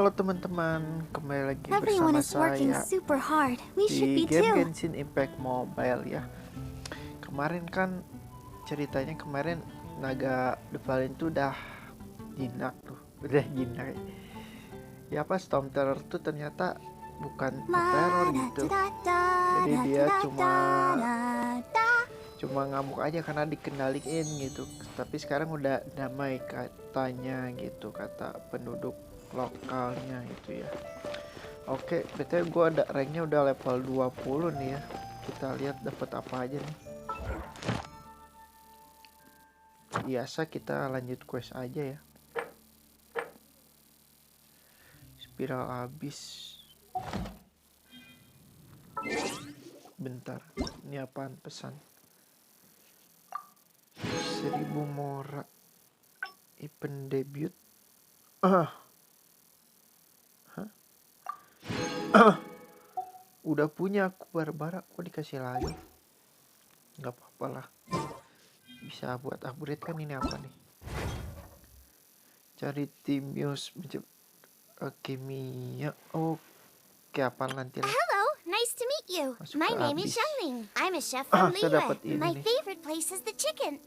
Halo teman-teman, kembali lagi Everyone bersama is working saya super hard. We should di be game too. Genshin Impact Mobile ya. Kemarin kan ceritanya naga Devalin tuh udah jinak tuh, udah jinak. Ya pas Storm Terror tuh ternyata bukan teror gitu. Jadi dia cuma ngamuk aja karena dikendaliin gitu. Tapi sekarang udah damai katanya gitu, kata penduduk lokalnya itu ya. Oke, BTW gue ada ranknya udah level 20 nih ya. Kita lihat dapat apa aja nih. Biasa kita lanjut quest aja ya. Spiral habis. Bentar, ini apaan pesan? 1000 mora. Event debut. Udah punya aku Barbara, kok dikasih lagi? Nggak apa-apa lah. Bisa buat upgrade kan. Ini apa nih? Cari tim Muse. Oke, Mia. Oke, apa nanti lah. Hello, nice to meet you. Masuk My ke name is habis. Xiangling. I'm a chef from Saya dapat Liyue. ini My nih. favorite place is the chicken.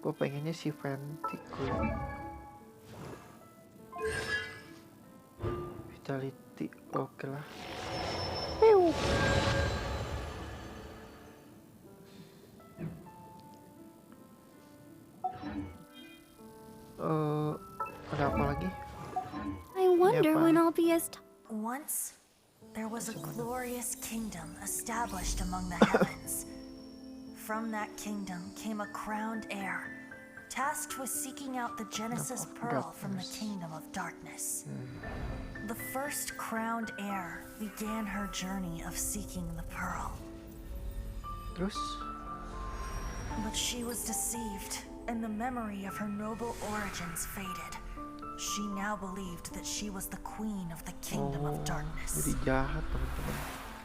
Gue pengennya si Venti gue. Vitality, oke lah. Ada apa lagi? I wonder apa when nih? I'll be as Once, there was a glorious kingdom established among the heavens. From that kingdom came a crowned heir, tasked with seeking out the Genesis Pearl from the kingdom of darkness. The first crowned heir began her journey of seeking the pearl. Terus? But she was deceived, and the memory of her noble origins faded. She now believed that she was the queen of the kingdom of darkness. Jadi jahat teman-teman.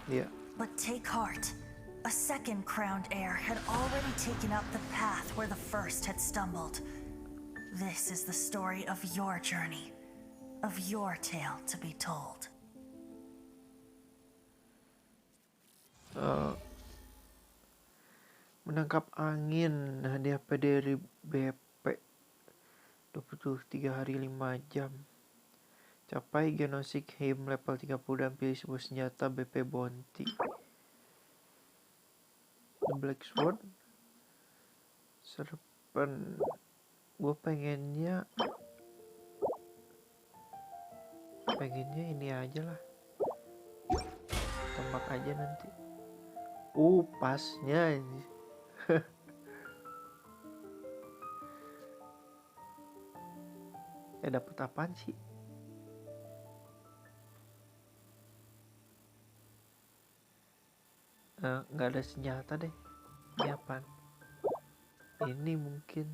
Iya. But take heart. A second crowned heir had already taken up the path where the first had stumbled. This is the story of your journey, of your tale to be told. Menangkap angin, hadiah dari BP 23 hari 5 jam. Capai Genosik Heim level 30 dan pilih sebuah senjata BP Bounty. The Black Sword, Serpent. Gue pengennya ini aja lah. Tembak aja nanti. Pasnya ini. Ya dapet apaan sih? Nggak ada senjata deh. Ini apaan? Ini mungkin.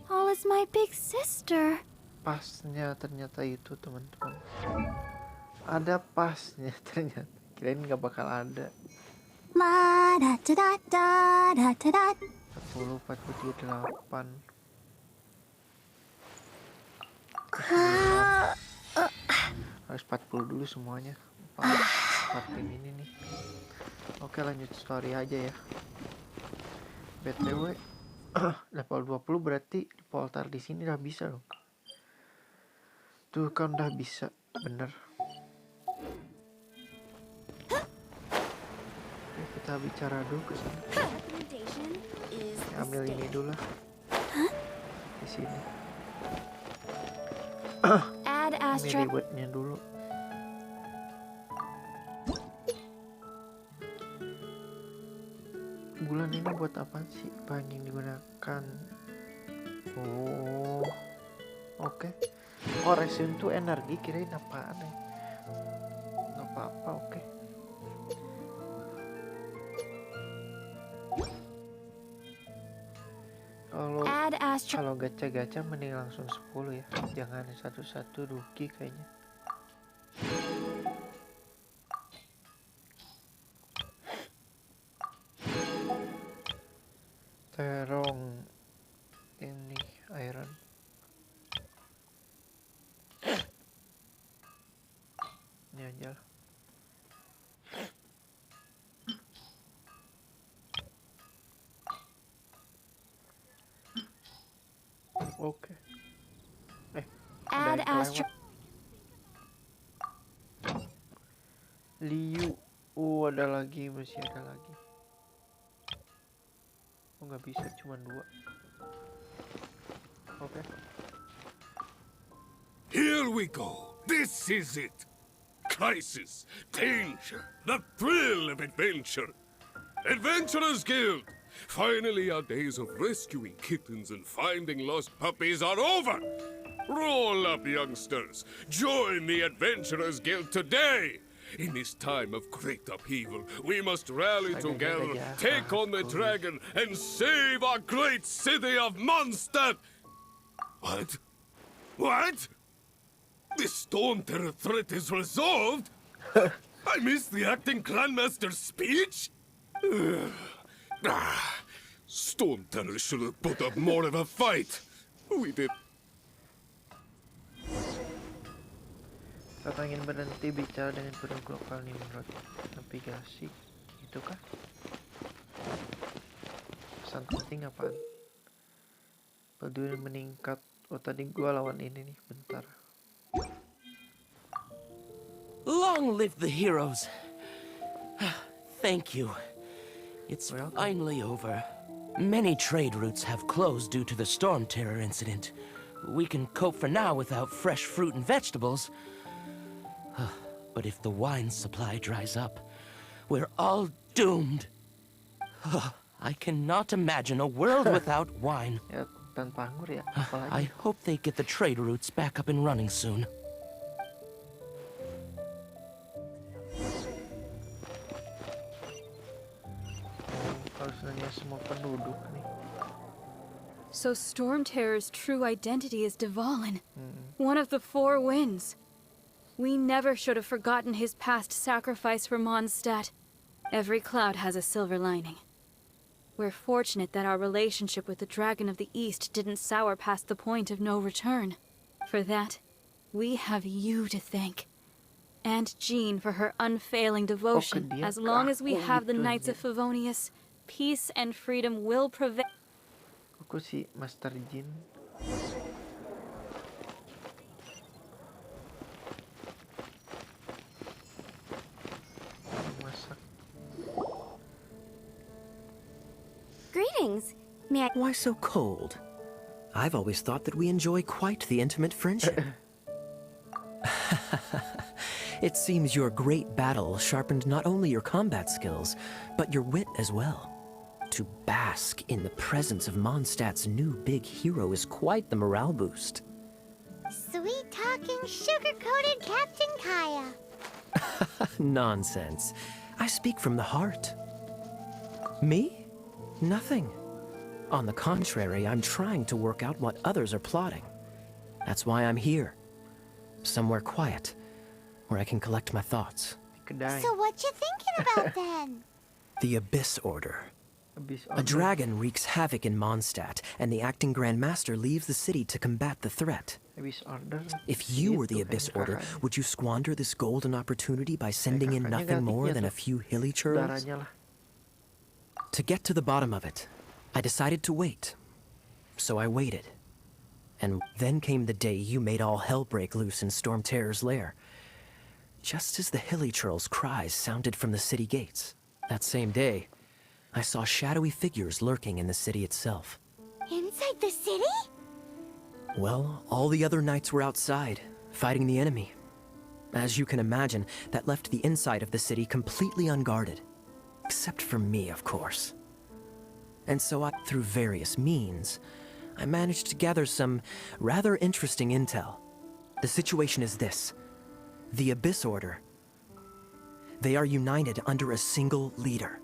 Paul is my big sister. Pasnya ternyata itu teman-teman. Ada pasnya ternyata. Kirain nggak bakal ada. 40, 48. Harus 40 dulu semuanya. 4 tim ini nih. Oke, lanjut story aja ya. BTW level 20 berarti poltar di sini udah bisa loh. Tuh kan udah bisa, bener. Oke, kita bicara dulu ke sana. Ambil ini dulu lah. Di sini. Ini rewardnya dulu. Bulan ini buat apa sih? Bahan yang digunakan. Oke. Resin tuh energi, kirain apaan ya? Nggak apa-apa, oke. Kalau astro... Kalau gacha-gacha mending langsung 10 ya. Jangan satu-satu rugi kayaknya. Terong ini iron. Ini aja lah. Oke. Add ada astro... Liu. Ada lagi, masih ada lagi. Oh, nggak bisa, cuma 2. Oke. Here we go. This is it. Crisis, danger, the thrill of adventure. Adventurers Guild. Finally, our days of rescuing kittens and finding lost puppies are over. Roll up, youngsters. Join the Adventurers Guild today. In this time of great upheaval, we must rally together, take on the dragon, and save our great city of Mondstadt. What? What? The Storm Terror threat is resolved? I missed the acting clanmaster's speech? Storm Terror should have put up more of a fight. We did. Kakak ingin berhenti bicara dengan penduduk lokal nih menurut navigasi. Itu kah? Pesan penting apaan? Peduli meningkat. Oh, tadi gua lawan ini nih, bentar. Long live the heroes. Thank you. It's Welcome. finally over. Many trade routes have closed due to the storm terror incident. We can cope for now without fresh fruit and vegetables. But if the wine supply dries up, we're all doomed. I cannot imagine a world without wine. Ya, tanpa anggur ya, I apalagi. hope they get the trade routes back up and running soon. Harus nanya semua penduduk nih. So Storm Terror's true identity is Dvalin, one of the 4 winds. We never should have forgotten his past sacrifice for Mondstadt. Every cloud has a silver lining. We're fortunate that our relationship with the Dragon of the East didn't sour past the point of no return. For that, we have you to thank. And Jean for her unfailing devotion. dia As long as we kaku have the gitu Knights of aja. Favonius, peace and freedom will prevail. Aku si Master Jin. Masak. Greetings. May I... Why so cold? I've always thought that we enjoy quite the intimate friendship. It seems your great battle sharpened not only your combat skills, but your wit as well. To bask in the presence of Mondstadt's new big hero is quite the morale boost. Sweet-talking, sugar-coated Captain Kaya. Nonsense. I speak from the heart. Me? Nothing. On the contrary, I'm trying to work out what others are plotting. That's why I'm here. Somewhere quiet, where I can collect my thoughts. Kedai. So what you thinking about then? The Abyss Order. Habis A dragon wreaks havoc in Mondstadt, and the acting Grand Master leaves the city to combat the threat. Habis order. If you were the Gitu Abyss kan Order, kakaknya. would you squander this golden opportunity by sending in kakaknya nothing more gantinya than a tuh. few hilly churls? Darahnya lah. To get to the bottom of it, I decided to wait. So I waited. And then came the day you made all hell break loose in Storm Terror's lair. Just as the hilly churls' cries sounded from the city gates. That same day, I saw shadowy figures lurking in the city itself. Inside the city? Well, all the other knights were outside, fighting the enemy. As you can imagine, that left the inside of the city completely unguarded. Except for me, of course. And so through various means, I managed to gather some rather interesting intel. The situation is this. The Abyss Order. They are united under a single leader.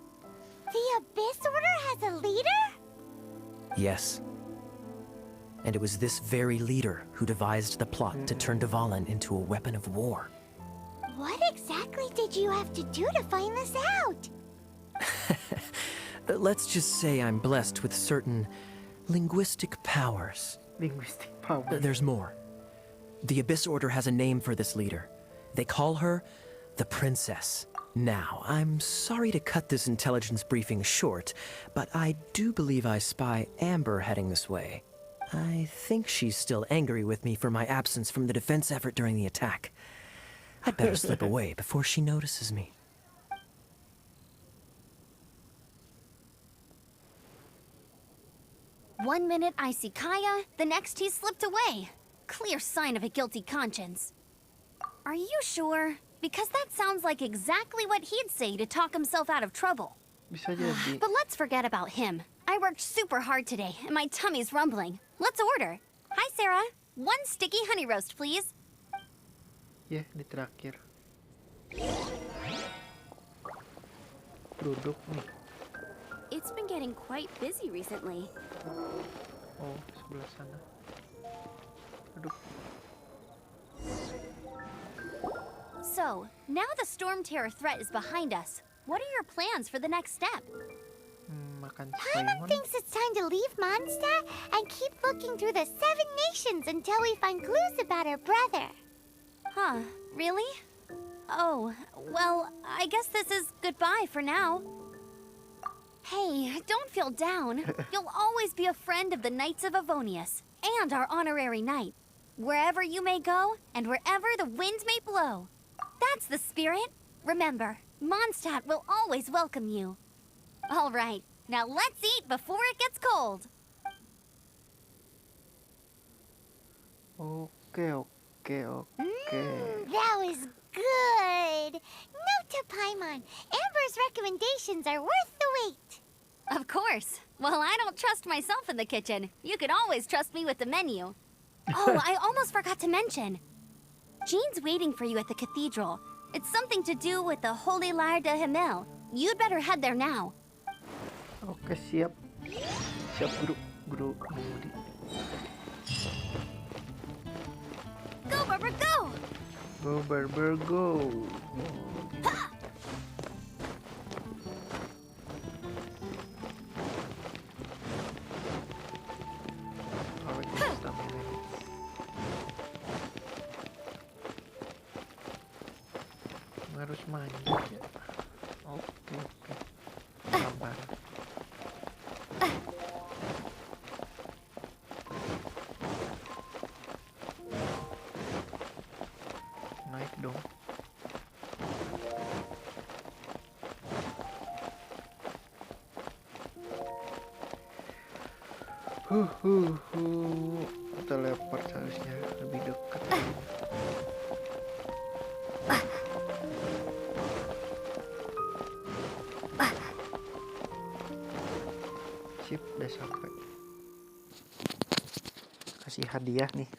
The Abyss Order has a leader? Yes. And it was this very leader who devised the plot to turn Dvalin into a weapon of war. What exactly did you have to do to find this out? Let's just say I'm blessed with certain linguistic powers. Linguistic power. There's more. The Abyss Order has a name for this leader. They call her the Princess. Now, I'm sorry to cut this intelligence briefing short, but I do believe I spy Amber heading this way. I think she's still angry with me for my absence from the defense effort during the attack. I'd better slip away before she notices me. One minute I see Kaya, the next he's slipped away. Clear sign of a guilty conscience. Are you sure? Because that sounds like exactly what he'd say to talk himself out of trouble. Bisa jadi. But let's forget about him. I worked super hard today, and my tummy's rumbling. Let's order. Hi, Sarah. One sticky honey roast, please. Ya, di terakhir. Duduk nih. It's been getting quite busy recently. Oh, sebelah sana. Duduk. So, now the storm terror threat is behind us. What are your plans for the next step? Makan Paimon Simon. thinks it's time to leave Mondstadt and keep looking through the 7 nations until we find clues about her brother. Huh, really? Oh, well, I guess this is goodbye for now. Hey, don't feel down. You'll always be a friend of the Knights of Avonius, and our honorary knight. Wherever you may go, and wherever the wind may blow. That's the spirit. Remember, Mondstadt will always welcome you. All right, now let's eat before it gets cold. Oke. That was good. Note to Paimon, Amber's recommendations are worth the wait. Of course. Well, I don't trust myself in the kitchen. You could always trust me with the menu. Oh, I almost forgot to mention. Jean's waiting for you at the cathedral. It's something to do with the Holy Lyre de Himmel. You'd better head there now. Oke, siap. Siap, Guru. Go, Barbara, go! Go, Barber, go. Awet stamina. Harus manjat ya. Oke. Sabar. Naik dong. Teleport harusnya lebih dekat. Sip, udah sampai. Kasih hadiah nih.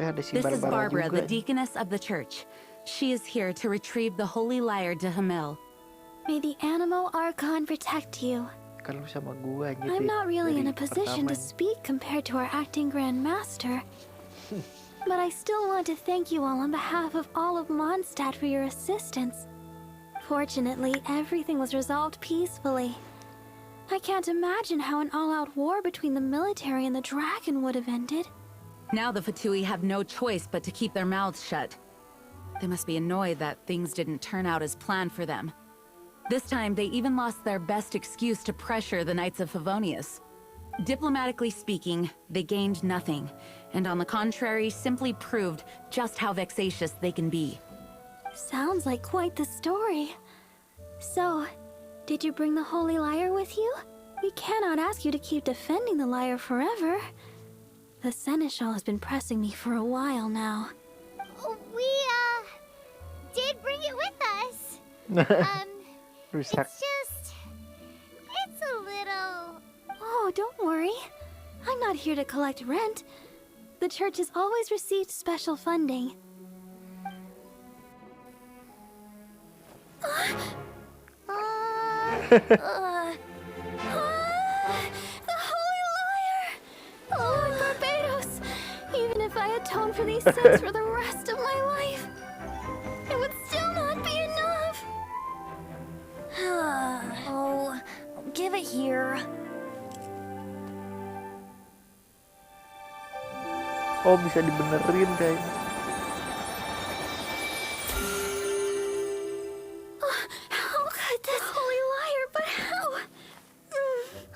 Ada si This is Barbara Barbara, juga the nih. deaconess of the church. She is here to retrieve the Holy Lyre de Himmel. May the animal Archon protect you. Kalau sama gua aja I'm deh, not really in dari a position to pertama. speak compared to our acting Grand Master. But I still want to thank you all on behalf of all of Mondstadt for your assistance. Fortunately, everything was resolved peacefully. I can't imagine how an all-out war between the military and the dragon would have ended. Now the Fatui have no choice but to keep their mouths shut. They must be annoyed that things didn't turn out as planned for them. This time, they even lost their best excuse to pressure the Knights of Favonius. Diplomatically speaking, they gained nothing, and on the contrary, simply proved just how vexatious they can be. Sounds like quite the story. So, did you bring the Holy Lyre with you? We cannot ask you to keep defending the lyre forever. The Seneschal has been pressing me for a while now. We, did bring it with us. Rusak. It's a little Oh, don't worry. I'm not here to collect rent. The church has always received special funding. The Holy Liar! Lord Barbados! Even if I atone for these sins for the rest of my life, it would still not be enough. Oh, give it here. Oh, bisa dibenerin kayaknya. How could this Holy Liar, but how?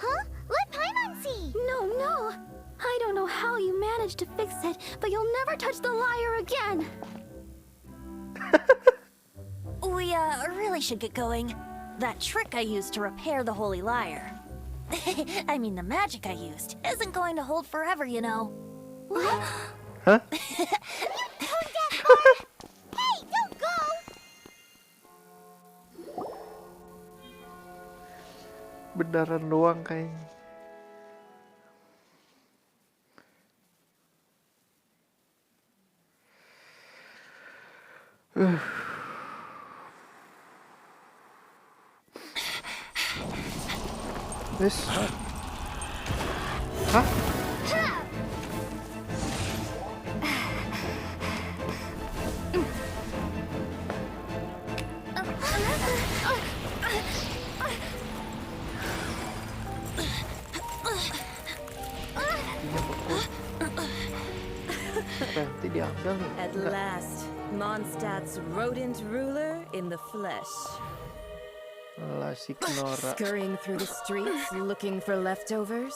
Huh? Let Paimon see! No. I don't know how you managed to fix it, but you'll never touch the liar again. We really should get going. That trick I used to repair the Holy Liar. I mean, the magic I used isn't going to hold forever, you know. What? Hah? Hey, don't go! Beneran doang kayaknya. Wes. Hah? Nanti diambil nih. At Enggak. last, Mondstadt's rodent ruler in the flesh. Lasik Nora. Scurrying through the streets looking for leftovers.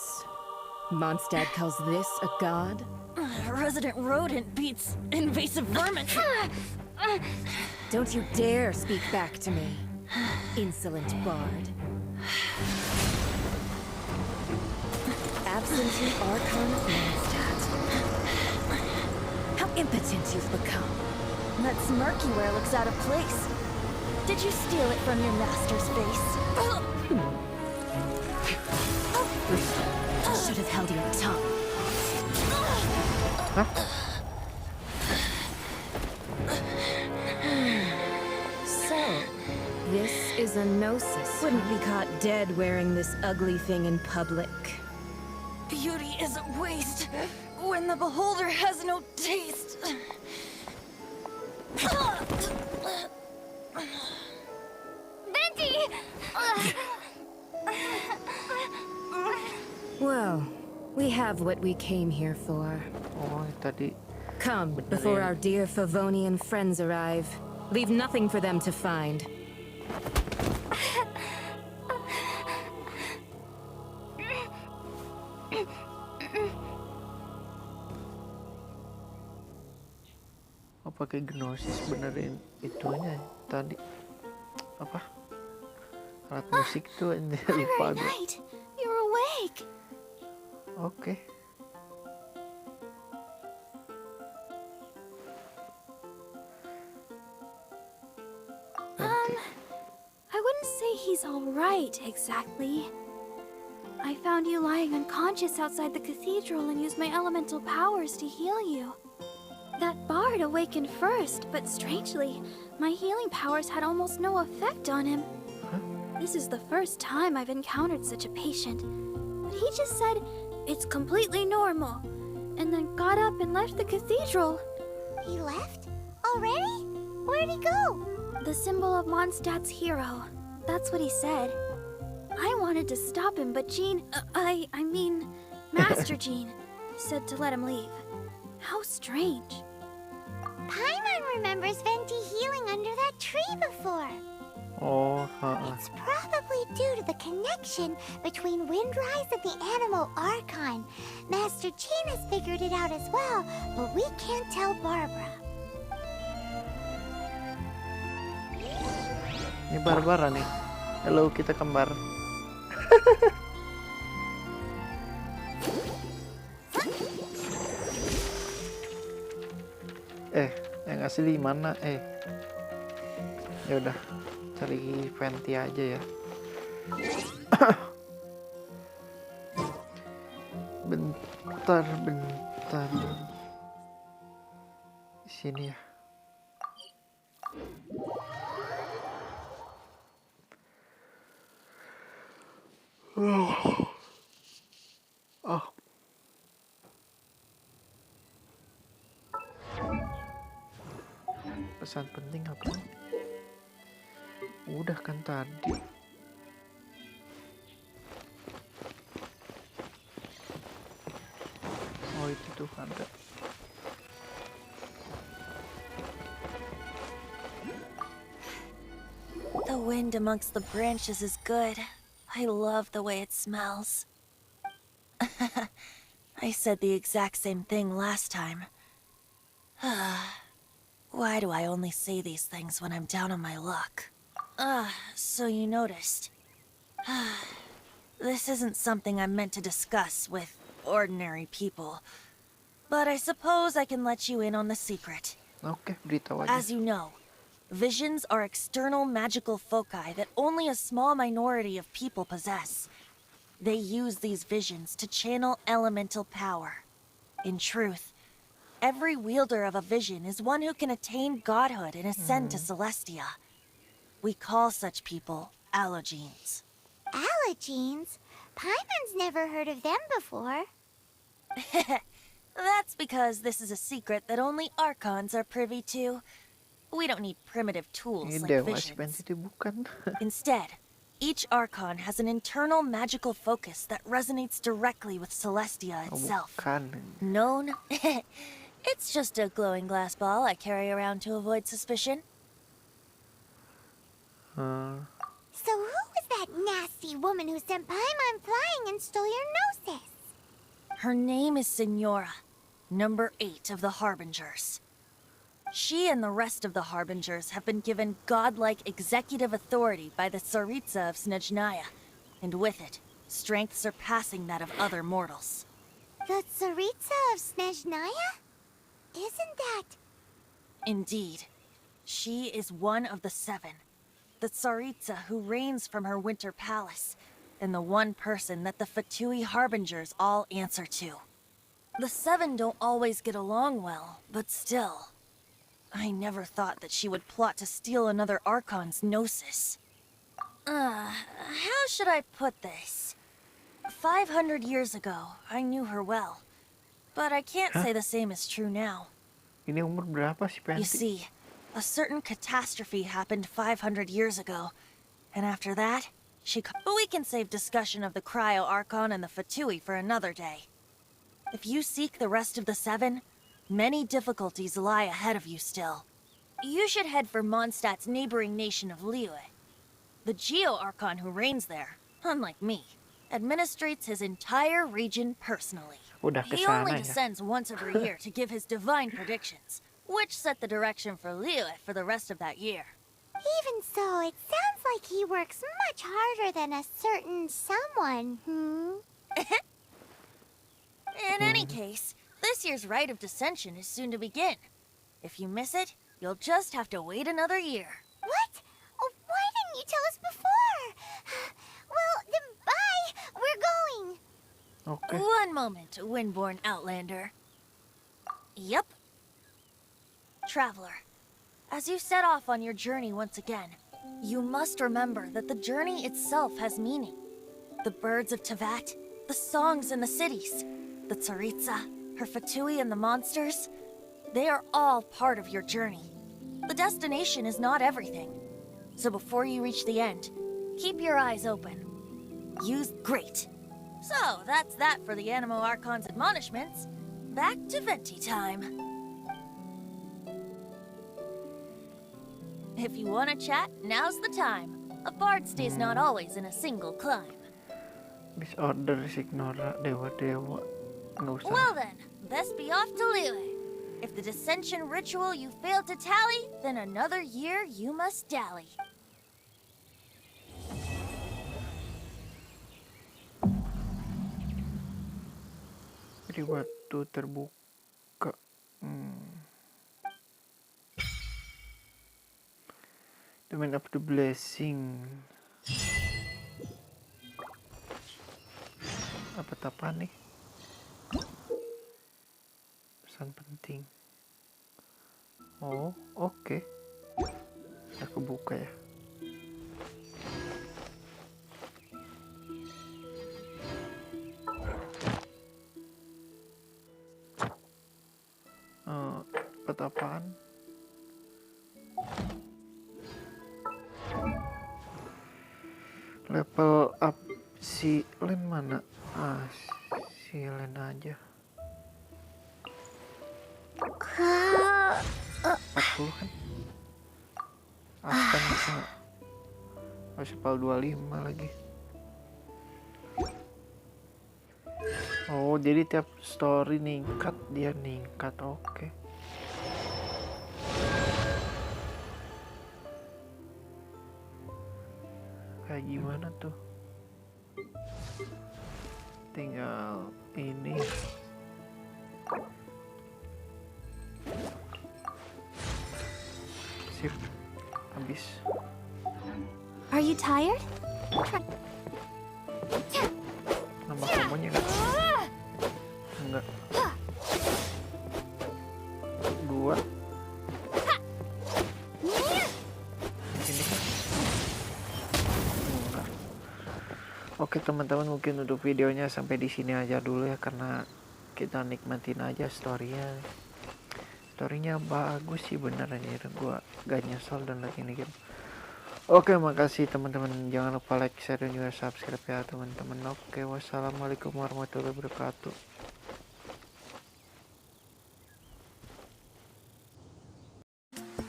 Mondstadt calls this a god? Resident rodent beats invasive vermin. Don't you dare speak back to me, insolent bard. Absentee Archon of Mondstadt. How impotent you've become. That smirky wear looks out of place. Did you steal it from your master's face? You should have held your tongue. So, this is a gnosis. Wouldn't be caught dead wearing this ugly thing in public. Beauty isn't waste when the beholder has no taste. Venti! Well, we have what we came here for. Oh, tadi. Come, before our dear Favonian friends arrive. Leave nothing for them to find. Oh, pakai gnosis benerin itunya ya. Tadi apa? Alat musik tuh ini lupa gue. Right, you're awake. Oke. Nanti. I wouldn't say he's all right exactly. I found you lying unconscious outside the cathedral and used my elemental powers to heal you. That bard awakened first, but strangely, my healing powers had almost no effect on him. This is the first time I've encountered such a patient. But he just said, it's completely normal, and then got up and left the cathedral. He left? Already? Where'd he go? The symbol of Mondstadt's hero. That's what he said. I wanted to stop him, but Jean, I mean, Master Jean, said to let him leave. How strange. Paimon remembers Venti healing under that tree before. Oh, It's probably due to the connection between Windrise and the animal Archon. Master Jean has figured it out as well, but we can't tell Barbara. Ini Barbara nih. Halo, kita kembar. Yang asli mana? Ya udah, cari Venti aja ya. bentar. Di sini ya. Oh. Pesan penting apa? Udah kan tadi. Oh itu tuh ada. The wind amongst the branches is good. I love the way it smells. I said the exact same thing last time. Why do I only say these things when I'm down on my luck? So you noticed. This isn't something I'm meant to discuss with ordinary people. But I suppose I can let you in on the secret. Oke, beritahu aja. As you know, visions are external magical foci that only a small minority of people possess. They use these visions to channel elemental power. In truth, every wielder of a vision is one who can attain godhood and ascend to Celestia. We call such people allogenes. Allogenes? Paimon's never heard of them before. That's because this is a secret that only Archons are privy to. We don't need primitive tools Ini like dewa visions. sih bukan. Instead, each Archon has an internal magical focus that resonates directly with Celestia itself. Bukan. Known? It's just a glowing glass ball I carry around to avoid suspicion. So who was that nasty woman who sent Paimon flying and stole your gnosis? Her name is Signora, number 8 of the Harbingers. She and the rest of the Harbingers have been given godlike executive authority by the Tsaritsa of Snezhnaya, and with it, strength surpassing that of other mortals. The Tsaritsa of Snezhnaya? Isn't that... Indeed. She is one of the 7, the Tsaritsa who reigns from her winter palace, and the one person that the Fatui Harbingers all answer to. The 7 don't always get along well, but still. I never thought that she would plot to steal another Archon's gnosis. How should I put this? 500 years ago, I knew her well. But I can't say the same is true now. Ini umur berapa sih Panty? You see, a certain catastrophe happened 500 years ago. And after that, but we can save discussion of the Cryo Archon and the Fatui for another day. If you seek the rest of the 7, many difficulties lie ahead of you still. You should head for Mondstadt's neighboring nation of Liyue. The Geo-Archon who reigns there, unlike me, administrates his entire region personally. Udah He kesana only ya. descends once every year to give his divine predictions, which set the direction for Liyue for the rest of that year. Even so, it sounds like he works much harder than a certain someone, In any case, this year's Rite of Descension is soon to begin. If you miss it, you'll just have to wait another year. What? Oh, why didn't you tell us before? Well, then bye! We're going! Oke. One moment, Windborn Outlander. Yep. Traveler, as you set off on your journey once again, you must remember that the journey itself has meaning. The birds of Tevat, the songs in the cities, the Tsaritsa, her Fatui and the monsters, they are all part of your journey. The destination is not everything. So before you reach the end, keep your eyes open. Use great. So that's that for the Animo Archon's admonishments. Back to Venti time. If you want to chat, now's the time. A bard stays not always in a single climb. Disorder Signora dewa-dewa. Nggak usah. Well then, best be off to Liyue. If the dissension ritual you failed to tally, then another year you must dally. Jadi waktu terbuka. Domain of the Blessing. Apa nih? pesan penting. Oh, oke. Aku buka ya. Dapat apaan? Level up si LLENN mana? Si LLENN aja. 40 kan? Akan bisa. Masih level 25 lagi. Oh, jadi tiap story ningkat, dia ningkat. Oke. Kayak gimana tuh? Tinggal ini. Sip. Habis. Are you tired? Nambah kombonya nggak? Enggak. 2. Ini kan? Enggak. Oke teman-teman, mungkin untuk videonya sampai di sini aja dulu ya, karena kita nikmatin aja storynya. Storynya bagus sih beneran ya, gua gak nyesel dan lagi ini game. Oke, makasih teman-teman, jangan lupa like, share, dan juga subscribe ya teman-teman. Oke, wassalamualaikum warahmatullahi wabarakatuh.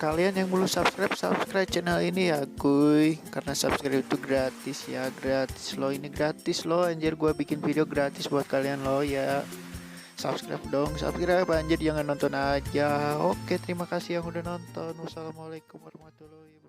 Kalian yang belum subscribe channel ini ya kuy, karena subscribe itu gratis ya, gratis loh, ini gratis loh anjir, gua bikin video gratis buat kalian loh ya. Subscribe dong, subscribe anjir, jangan nonton aja. Oke, terima kasih yang udah nonton. Wassalamualaikum warahmatullahi wabarakatuh.